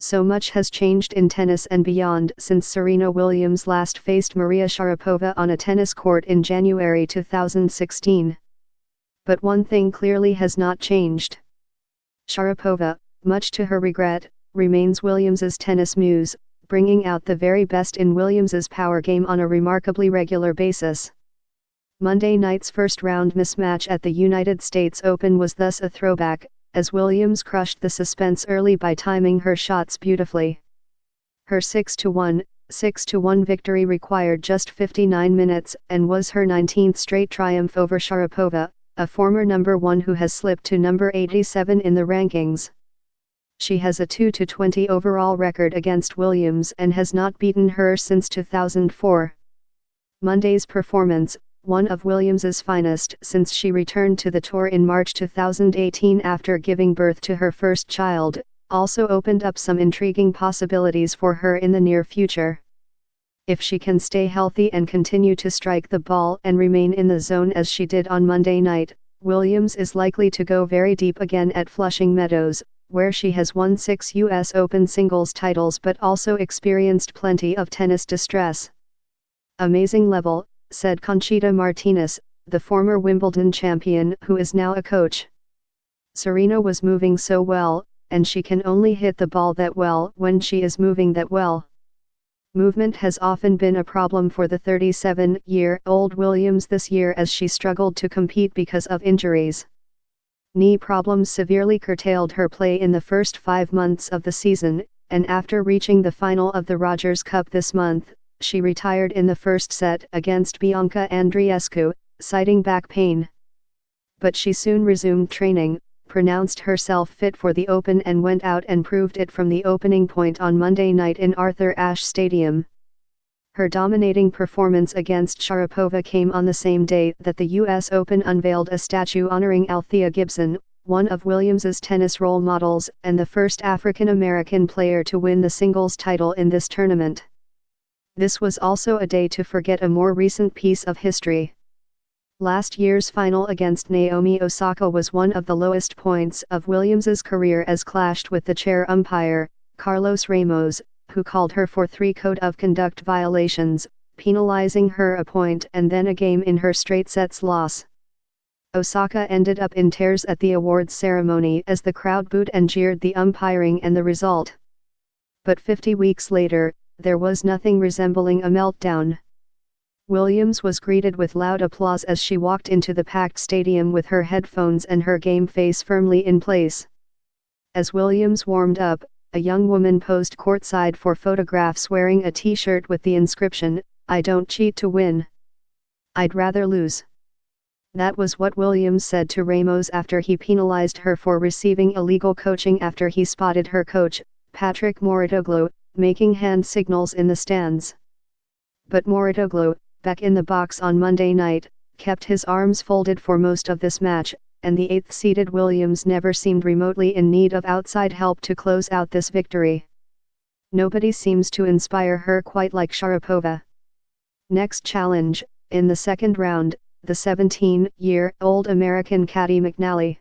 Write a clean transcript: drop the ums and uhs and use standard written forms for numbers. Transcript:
So much has changed in tennis and beyond since Serena Williams last faced Maria Sharapova on a tennis court in January 2016. But one thing clearly has not changed. Sharapova, much to her regret, remains Williams's tennis muse, bringing out the very best in Williams's power game on a remarkably regular basis. Monday night's first-round mismatch at the United States Open was thus a throwback, as Williams crushed the suspense early by timing her shots beautifully. Her 6-1, 6-1 victory required just 59 minutes and was her 19th straight triumph over Sharapova, a former number 1 who has slipped to number 87 in the rankings. She has a 2-20 overall record against Williams and has not beaten her since 2004. Monday's performance, one of Williams's finest since she returned to the tour in March 2018 after giving birth to her first child, also opened up some intriguing possibilities for her in the near future. If she can stay healthy and continue to strike the ball and remain in the zone as she did on Monday night, Williams is likely to go very deep again at Flushing Meadows, where she has won 6 U.S. Open singles titles but also experienced plenty of tennis distress. "Amazing level," said Conchita Martinez, the former Wimbledon champion who is now a coach. "Serena was moving so well, and she can only hit the ball that well when she is moving that well." Movement has often been a problem for the 37-year-old Williams this year as she struggled to compete because of injuries. Knee problems severely curtailed her play in the first 5 months of the season, and after reaching the final of the Rogers Cup this month, she retired in the first set against Bianca Andreescu, citing back pain. But she soon resumed training, pronounced herself fit for the Open and went out and proved it from the opening point on Monday night in Arthur Ashe Stadium. Her dominating performance against Sharapova came on the same day that the U.S. Open unveiled a statue honoring Althea Gibson, one of Williams's tennis role models and the first African-American player to win the singles title in this tournament. This was also a day to forget a more recent piece of history. Last year's final against Naomi Osaka was one of the lowest points of Williams's career as clashed with the chair umpire, Carlos Ramos, who called her for 3 code of conduct violations, penalizing her a point and then a game in her straight sets loss. Osaka ended up in tears at the awards ceremony as the crowd booed and jeered the umpiring and the result. But 50 weeks later, there was nothing resembling a meltdown. Williams was greeted with loud applause as she walked into the packed stadium with her headphones and her game face firmly in place. As Williams warmed up, a young woman posed courtside for photographs wearing a t-shirt with the inscription, "I don't cheat to win. I'd rather lose." That was what Williams said to Ramos after he penalized her for receiving illegal coaching after he spotted her coach, Patrick Mouratoglou, making hand signals in the stands. But Mouratoglou, back in the box on Monday night, kept his arms folded for most of this match, and the 8th-seeded Williams never seemed remotely in need of outside help to close out this victory. Nobody seems to inspire her quite like Sharapova. Next challenge, in the second round, the 17-year-old American Caty McNally.